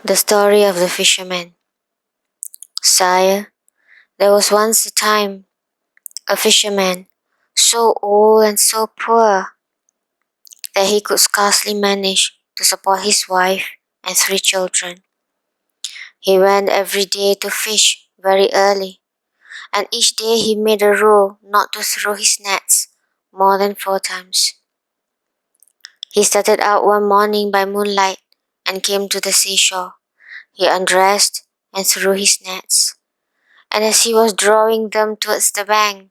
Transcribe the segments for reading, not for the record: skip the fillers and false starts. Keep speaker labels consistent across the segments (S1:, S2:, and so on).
S1: The story of the fisherman. Sire, there was once a time a fisherman, so old and so poor that he could scarcely manage to support his wife and 3 children. He went every day to fish very early, and each day he made a rule not to throw his nets more than 4 times. He started out one morning by moonlight and came to the seashore. He undressed and threw his nets, and as he was drawing them towards the bank,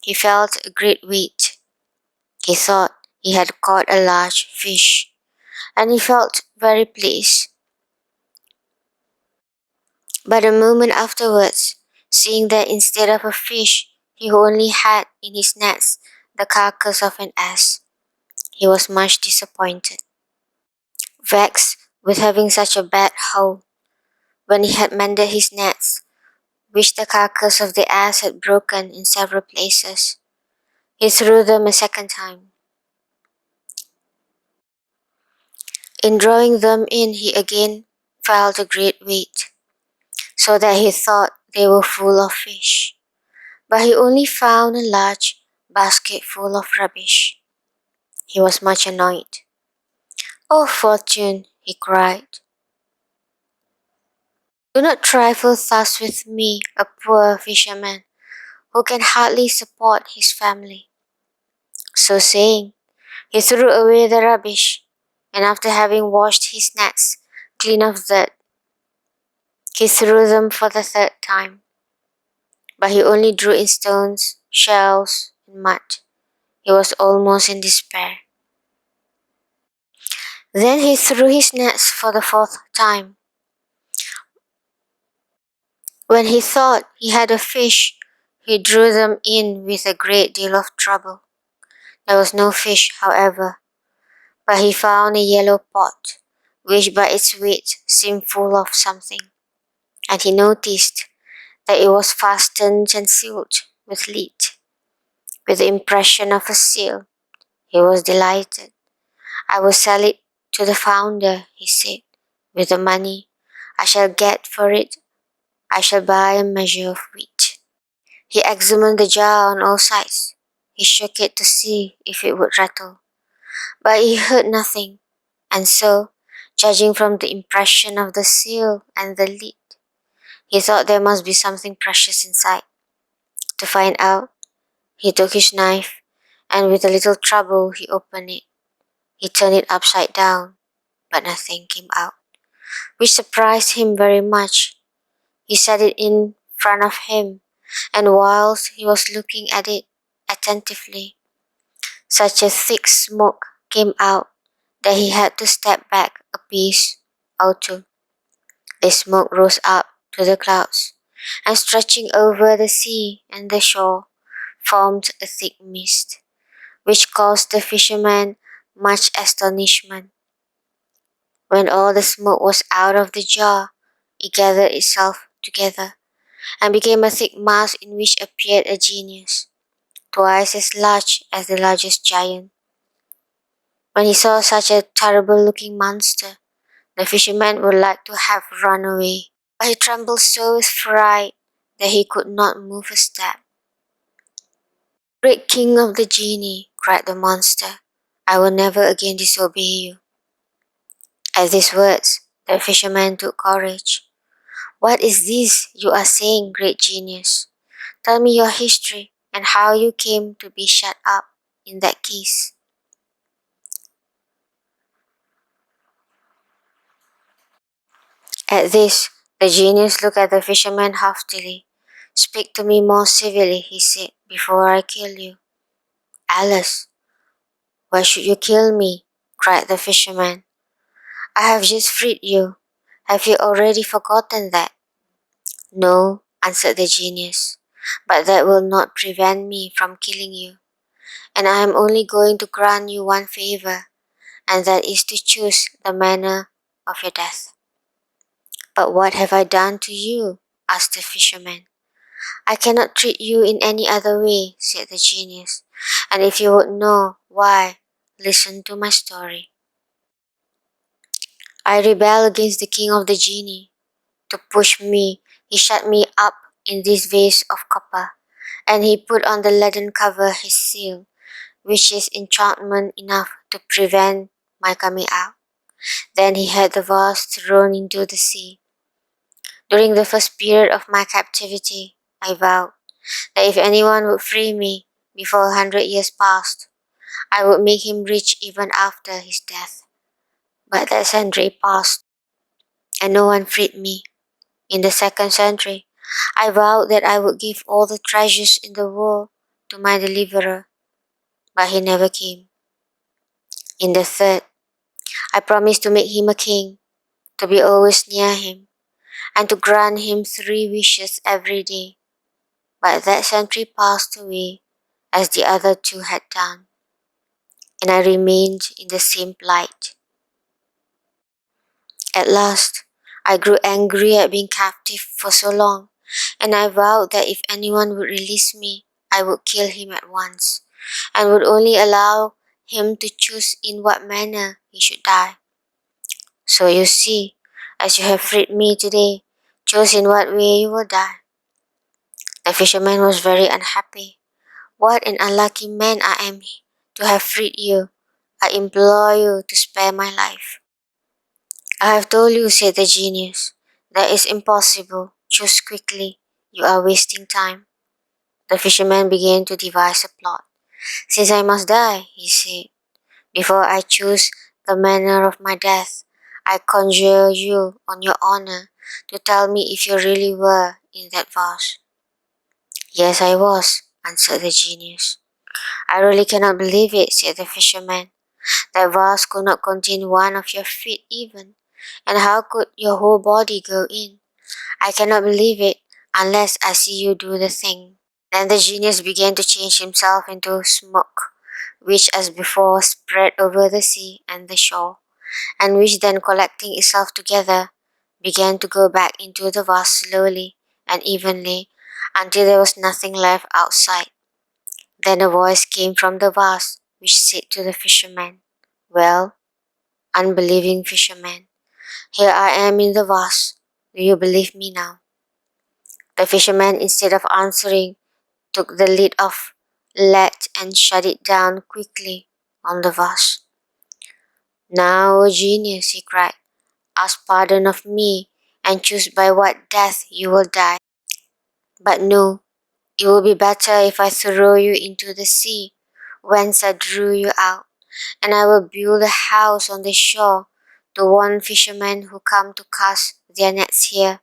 S1: he felt a great weight. He thought he had caught a large fish, and he felt very pleased. But a moment afterwards, seeing that instead of a fish, he only had in his nets the carcass of an ass, he was much disappointed. Vexed with having such a bad haul, when he had mended his nets, which the carcass of the ass had broken in several places, he threw them a second time. In drawing them in, he again felt a great weight, so that he thought they were full of fish. But he only found a large basket full of rubbish. He was much annoyed. "Oh, fortune," he cried, "do not trifle thus with me, a poor fisherman, who can hardly support his family." So saying, he threw away the rubbish, and after having washed his nets clean of dirt, he threw them for the third time. But he only drew in stones, shells, and mud. He was almost in despair. Then he threw his nets for the fourth time. When he thought he had a fish, he drew them in with a great deal of trouble. There was no fish, however, but he found a yellow pot, which by its weight seemed full of something, and he noticed that it was fastened and sealed with lead, with the impression of a seal. He was delighted. "I will sell it to the founder," he said. "With the money I shall get for it, I shall buy a measure of wheat." He examined the jar on all sides. He shook it to see if it would rattle, but he heard nothing, and so, judging from the impression of the seal and the lid, he thought there must be something precious inside. To find out, he took his knife, and with a little trouble he opened it. He turned it upside down, but nothing came out, which surprised him very much. He set it in front of him, and whilst he was looking at it attentively, such a thick smoke came out that he had to step back a pace or two. The smoke rose up to the clouds, and stretching over the sea and the shore, formed a thick mist, which caused the fisherman much astonishment. When all the smoke was out of the jar, it gathered itself together, and became a thick mass in which appeared a genius, twice as large as the largest giant. When he saw such a terrible-looking monster, the fisherman would like to have run away, but he trembled so with fright that he could not move a step. "Great king of the genii," cried the monster, "I will never again disobey you." At these words, the fisherman took courage. "What is this you are saying, great genius? Tell me your history and how you came to be shut up in that case." At this, the genius looked at the fisherman haughtily. "Speak to me more civilly," he said, "before I kill you." "Alas, why should you kill me?" cried the fisherman. "I have just freed you. Have you already forgotten that?" "No," answered the genius, "but that will not prevent me from killing you, and I am only going to grant you one favor, and that is to choose the manner of your death." "But what have I done to you?" asked the fisherman. "I cannot treat you in any other way," said the genius, "and if you would know why, listen to my story. I rebel against the king of the genie. To push me, he shut me up in this vase of copper, and he put on the leaden cover his seal, which is enchantment enough to prevent my coming out. Then he had the vase thrown into the sea. During the first period of my captivity, I vowed that if anyone would free me before 100 years passed, I would make him rich even after his death. But that century passed, and no one freed me. In the second century, I vowed that I would give all the treasures in the world to my deliverer, but he never came. In the third, I promised to make him a king, to be always near him, and to grant him 3 wishes every day. But that century passed away as the other two had done, and I remained in the same plight. At last, I grew angry at being captive for so long, and I vowed that if anyone would release me, I would kill him at once, and would only allow him to choose in what manner he should die. So you see, as you have freed me today, choose in what way you will die. The fisherman was very unhappy. What an unlucky man I am to have freed you. I implore you to spare my life. I have told you, said the genius. That is impossible. Choose quickly. You are wasting time. The fisherman began to devise a plot. Since I must die, he said, before I choose the manner of my death, I conjure you on your honor to tell me if you really were in that vase. Yes, I was, answered the genius. I really cannot believe it, said the fisherman. That vase could not contain one of your feet even, and how could your whole body go in? I cannot believe it unless I see you do the thing. Then the genius began to change himself into smoke, which as before spread over the sea and the shore, and which then collecting itself together, began to go back into the vase slowly and evenly until there was nothing left outside. Then a voice came from the vase, which said to the fisherman, Well, unbelieving fisherman, here I am in the vase. Do you believe me now? The fisherman, instead of answering, took the lid off, lead and shut it down quickly on the vase. Now, O genius, he cried, ask pardon of me and choose by what death you will die. But no, it will be better if I throw you into the sea, whence I drew you out, and I will build a house on the shore to warn fishermen who come to cast their nets here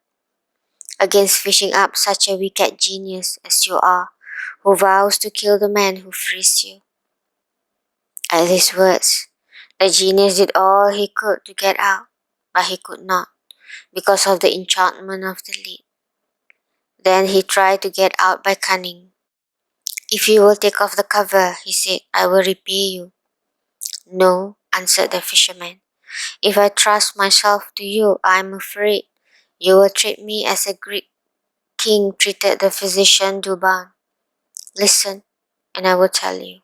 S1: against fishing up such a wicked genius as you are, who vows to kill the man who frees you. At these words, the genius did all he could to get out, but he could not, because of the enchantment of the lid. Then he tried to get out by cunning. If you will take off the cover, he said, I will repay you. No, answered the fisherman. If I trust myself to you, I am afraid you will treat me as a Greek king treated the physician Duban. Listen, and I will tell you.